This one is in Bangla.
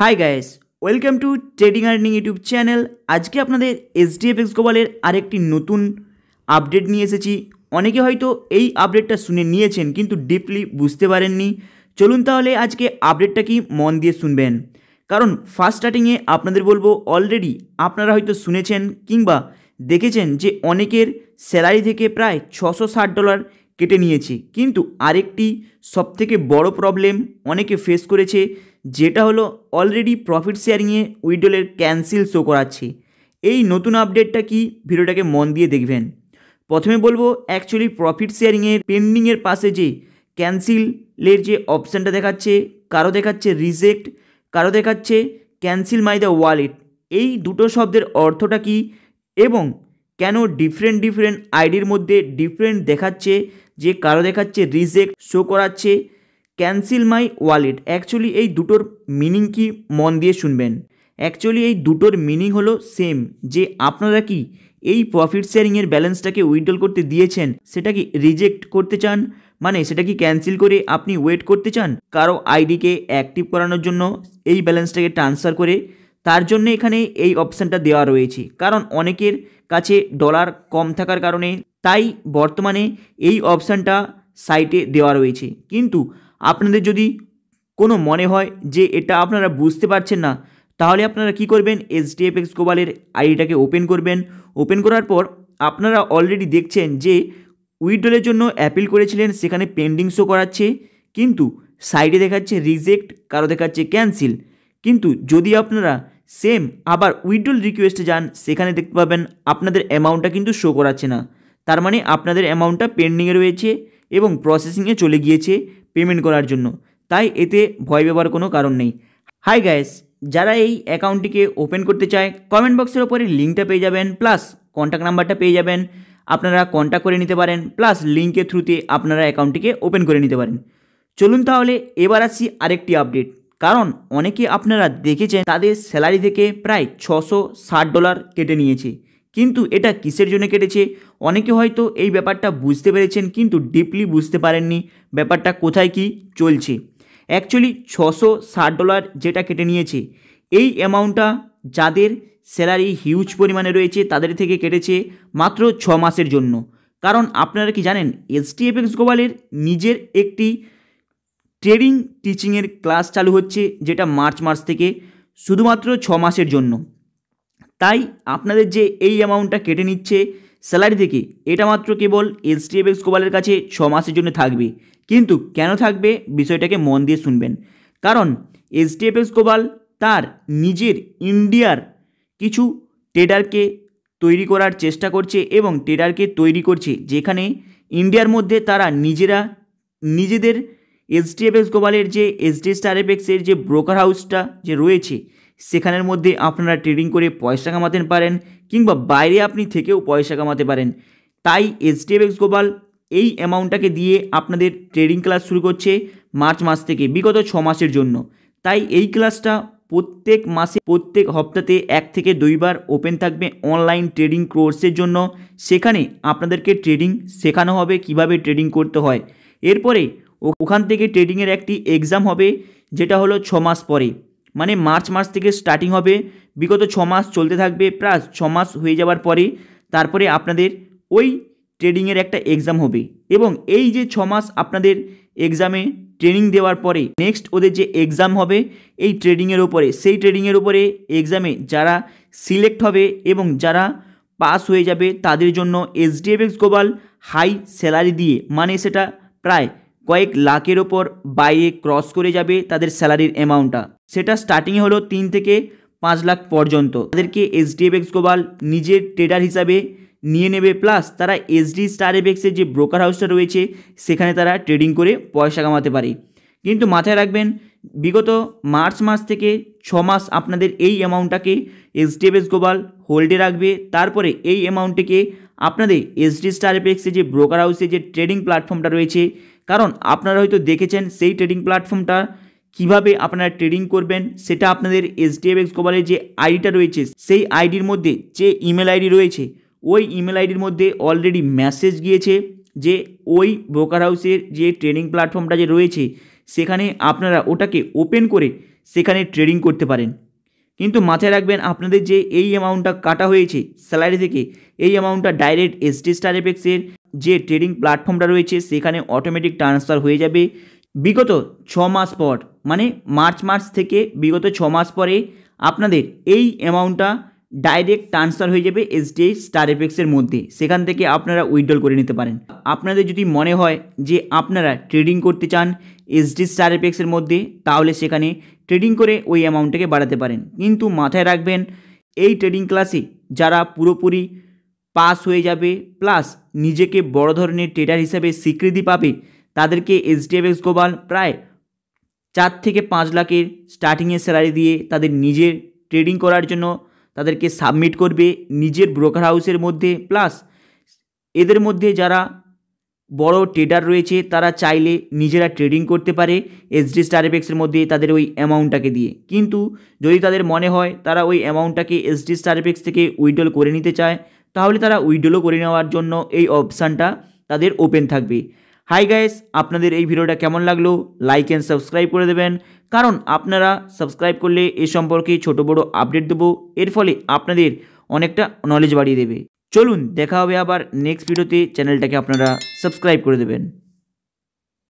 Hi guys, welcome to trading earning YouTube channel. আজকে আপনাদের এইচডিএফএক্স গ্লোবালের আরেকটি নতুন আপডেট নিয়ে এসেছি। অনেকে হয়তো এই আপডেটটা শুনে নিয়েছেন কিন্তু ডিপলি বুঝতে পারেননি। চলুন তাহলে আজকে আপডেটটা কি মন দিয়ে শুনবেন, কারণ ফার্স্ট স্টার্টিংয়ে আপনাদের বলবো অলরেডি আপনারা হয়তো শুনেছেন কিংবা দেখেছেন যে অনেকের স্যালারি থেকে প্রায় $660 কেটে নিয়েছে। কিন্তু আরেকটি সবথেকে বড় প্রবলেম অনেকে ফেস করেছে, যেটা হলো অলরেডি প্রফিট শেয়ারিংয়ে উইড্রলের ক্যান্সেল শো করাচ্ছে। এই নতুন আপডেটটা কি, ভিডিওটাকে মন দিয়ে দেখবেন। প্রথমে বলবো অ্যাকচুয়ালি প্রফিট শেয়ারিংয়ের পেন্ডিংয়ের পাশে যে ক্যান্সেলের যে অপশানটা দেখাচ্ছে, কারো দেখাচ্ছে রিজেক্ট, কারো দেখাচ্ছে ক্যান্সেল মাই দ্য ওয়ালেট। এই দুটো শব্দের অর্থটা কি এবং কেন ডিফারেন্ট আইডির মধ্যে ডিফারেন্ট দেখাচ্ছে, যে কারো দেখাচ্ছে রিজেক্ট শো করাচ্ছে ক্যান্সেল মাই ওয়ালেট। অ্যাকচুয়ালি এই দুটোর মিনিং কি মন দিয়ে শুনবেন। অ্যাকচুয়ালি এই দুটোর মিনিং হলো সেম, যে আপনারা কি এই প্রফিট শেয়ারিংয়ের ব্যালেন্সটাকে উইথড্রল করতে দিয়েছেন, সেটা কি রিজেক্ট করতে চান, মানে সেটা কি ক্যান্সেল করে আপনি ওয়েট করতে চান কারো আইডিকে অ্যাক্টিভ করানোর জন্য এই ব্যালেন্সটাকে ট্রান্সফার করে। তার জন্য এখানে এই অপশানটা দেওয়া রয়েছে, কারণ অনেকের কাছে ডলার কম থাকার কারণে তাই বর্তমানে এই অপশানটা সাইটে দেওয়া রয়েছে। কিন্তু আপনাদের যদি কোনো মনে হয় যে এটা আপনারা বুঝতে পারছেন না, তাহলে আপনারা কি করবেন, এইচডিএফএক্স গ্লোবালের আইডিটাকে ওপেন করবেন। ওপেন করার পর আপনারা অলরেডি দেখছেন যে উইথড্রলের জন্য অ্যাপিল করেছিলেন, সেখানে পেন্ডিং শো করাচ্ছে, কিন্তু সাইডে দেখাচ্ছে রিজেক্ট, কারো দেখাচ্ছে ক্যান্সেল। কিন্তু যদি আপনারা সেম আবার উইথড্রল রিকোয়েস্টে যান, সেখানে দেখতে পাবেন আপনাদের অ্যামাউন্টটা কিন্তু শো করাচ্ছে না। তার মানে আপনাদের অ্যামাউন্টটা পেন্ডিংয়ে রয়েছে এবং প্রসেসিংয়ে চলে গিয়েছে পেমেন্ট করার জন্য। তাই এতে ভয় পাওয়ার কোনো কারণ নেই। হাই গাইস, যারা এই অ্যাকাউন্টটিকে ওপেন করতে চায়, কমেন্ট বক্সের ওপরে লিঙ্কটা পেয়ে যাবেন, প্লাস কন্ট্যাক্ট নাম্বারটা পেয়ে যাবেন। আপনারা কন্ট্যাক্ট করে নিতে পারেন, প্লাস লিঙ্কের থ্রুতে আপনারা অ্যাকাউন্টটিকে ওপেন করে নিতে পারেন। চলুন তাহলে এবার আসি আরেকটি আপডেট। কারণ অনেকে আপনারা দেখেছেন তাদের স্যালারি থেকে প্রায় $660 কেটে নিয়েছে। কিন্তু এটা কিসের জন্য কেটেছে, অনেকে হয়তো এই ব্যাপারটা বুঝতে পেরেছেন কিন্তু ডিপলি বুঝতে পারেননি ব্যাপারটা কোথায় কি চলছে। অ্যাকচুয়ালি $660 যেটা কেটে নিয়েছে, এই অ্যামাউন্টটা যাদের স্যালারি হিউজ পরিমাণে রয়েছে তাদের থেকে কেটেছে মাত্র 6 মাসের জন্য। কারণ আপনারা কি জানেন, এইচডিএফএক্স গ্লোবালের নিজের একটি ট্রেডিং টিচিংয়ের ক্লাস চালু হচ্ছে, যেটা মার্চ মাস থেকে, শুধুমাত্র 6 মাসের জন্য। তাই আপনাদের যে এই অ্যামাউন্টটা কেটে নিচ্ছে স্যালারি থেকে, এটা মাত্র কেবল এইচডিএফএক্স গ্লোবালের কাছে 6 মাসের জন্য থাকবে। কিন্তু কেন থাকবে বিষয়টাকে মন দিয়ে শুনবেন। কারণ এইচডিএফএক্স গ্লোবাল তার নিজের ইন্ডিয়ার কিছু ট্রেডারকে তৈরি করার চেষ্টা করছে এবং ট্রেডারকে তৈরি করছে যেখানে ইন্ডিয়ার মধ্যে তারা নিজেদের এইচডিএফএক্স গ্লোবালের যে এইচডি স্টার এফএক্সের যে ব্রোকার হাউসটা যে রয়েছে, সেখানের মধ্যে আপনারা ট্রেডিং করে পয়সা কামাতে পারেন, কিংবা বাইরে আপনি থেকেও পয়সা কামাতে পারেন। তাই এইচডিএফএক্স গ্লোবাল এই অ্যামাউন্টটাকে দিয়ে আপনাদের ট্রেডিং ক্লাস শুরু করছে মার্চ মাস থেকে, বিগত 6 মাসের জন্য। তাই এই ক্লাসটা প্রত্যেক মাসে প্রত্যেক সপ্তাহে 1 থেকে 2 বার ওপেন থাকবে অনলাইন ট্রেডিং কোর্সের জন্য। সেখানে আপনাদেরকে ট্রেডিং শেখানো হবে, কিভাবে ট্রেডিং করতে হয়। এরপরে ওখান থেকে ট্রেডিংয়ের একটি এক্সাম হবে, যেটা হলো 6 মাস পরে, মানে মার্চ মাস থেকে স্টার্টিং হবে, বিগত 6 মাস চলতে থাকবে। প্লাস 6 মাস হয়ে যাওয়ার পরে তারপরে আপনাদের ওই ট্রেডিংয়ের একটা এক্সাম হবে, এবং এই যে 6 মাস আপনাদের এক্সামে ট্রেনিং দেওয়ার পরে নেক্সট ওদের যে এক্সাম হবে এই ট্রেডিংয়ের উপরে, সেই ট্রেডিংয়ের উপরে এক্সামে যারা সিলেক্ট হবে এবং যারা পাস হয়ে যাবে তাদের জন্য এইচডিএফএক্স গ্লোবাল হাই স্যালারি দিয়ে, মানে সেটা প্রায় কয়েক লাখের ওপর বাইরে ক্রস করে যাবে তাদের স্যালারির অ্যামাউন্টটা। সেটা স্টার্টিংয়ে হলো 3 থেকে 5 লাখ পর্যন্ত তাদেরকে এইচডিএফএক্স গ্লোবাল নিজের ট্রেডার হিসাবে নিয়ে নেবে। প্লাস তারা এইচডি স্টার এফএক্সের যে ব্রোকার হাউসটা রয়েছে সেখানে তারা ট্রেডিং করে পয়সা কামাতে পারে। কিন্তু মাথায় রাখবেন, বিগত মার্চ মাস থেকে 6 মাস আপনাদের এই অ্যামাউন্টটাকে এইচডিএফএক্স গ্লোবাল হোল্ডে রাখবে। তারপরে এই অ্যামাউন্টটিকে আপনাদের এইচডি স্টার এফএক্সের যে ব্রোকার হাউসে যে ট্রেডিং প্ল্যাটফর্মটা রয়েছে, কারণ আপনারা হয়তো দেখেছেন সেই ট্রেডিং প্ল্যাটফর্মটা কিভাবে আপনারা ট্রেডিং করবেন, সেটা আপনাদের এইচডিএফএক্স গ্লোবালের যে আইডিটা রয়েছে সেই আইডির মধ্যে যে ইমেল আইডি রয়েছে, ওই ইমেল আইডির মধ্যে অলরেডি মেসেজ গিয়েছে যে ওই ব্রোকার হাউসের যে ট্রেডিং প্ল্যাটফর্মটা যে রয়েছে সেখানে আপনারা ওটাকে ওপেন করে সেখানে ট্রেডিং করতে পারেন। কিন্তু মাথায় রাখবেন, আপনাদের যে এই অ্যামাউন্টটা কাটা হয়েছে স্যালারি থেকে, এই অ্যামাউন্টটা ডাইরেক্ট এসডি স্টার এফএক্সের যে ট্রেডিং প্ল্যাটফর্মটা রয়েছে সেখানে অটোমেটিক ট্রান্সফার হয়ে যাবে বিগত 6 মাস পর, মানে মার্চ থেকে বিগত 6 মাস পরে আপনাদের এই অ্যামাউন্টটা ডাইরেক্ট ট্রান্সফার হয়ে যাবে এসডি স্টার এফএক্সের মধ্যে। সেখান থেকে আপনারা উইথড্রল করে নিতে পারেন। আপনাদের যদি মনে হয় যে আপনারা ট্রেডিং করতে চান এসডি স্টার এফএক্সের মধ্যে, তাহলে সেখানে ট্রেডিং করে ওই অ্যামাউন্টটাকে বাড়াতে পারেন। কিন্তু মাথায় রাখবেন, এই ট্রেডিং ক্লাসে যারা পুরোপুরি পাস হয়ে যাবে প্লাস নিজেকে বড় ধরনের ট্রেডার হিসেবে স্বীকৃতি পাবে, তাদেরকে এইচডিএফএক্স গ্লোবাল প্রায় 4 থেকে 5 লাখের স্টার্টিংয়ের স্যালারি দিয়ে তাদের নিজের ট্রেডিং করার জন্য তাদেরকে সাবমিট করবে নিজের ব্রোকার হাউসের মধ্যে। প্লাস এদের মধ্যে যারা বড় ট্রেডার রয়েছে তারা চাইলে নিজেরা ট্রেডিং করতে পারে এসডি স্টার এফএক্সের মধ্যে তাদের ওই অ্যামাউন্টটাকে দিয়ে। কিন্তু যদি তাদের মনে হয় তারা ওই অ্যামাউন্টটাকে এসডি স্টার এফএক্স থেকে উইথড্রল করে নিতে চায়, তাহলে তারা উইথড্রলও করে নেওয়ার জন্য এই অপশানটা তাদের ওপেন থাকবে। হাই গাইস, আপনাদের এই ভিডিওটা কেমন লাগলো? লাইক অ্যান্ড সাবস্ক্রাইব করে দেবেন, কারণ আপনারা সাবস্ক্রাইব করলে এ সম্পর্কে ছোট বড় আপডেট দেবো, এর ফলে আপনাদের অনেকটা নলেজ বাড়িয়ে দেবে। চলুন দেখা হবে আবার নেক্সট ভিডিওতে, চ্যানেলটাকে আপনারা সাবস্ক্রাইব করে দেবেন।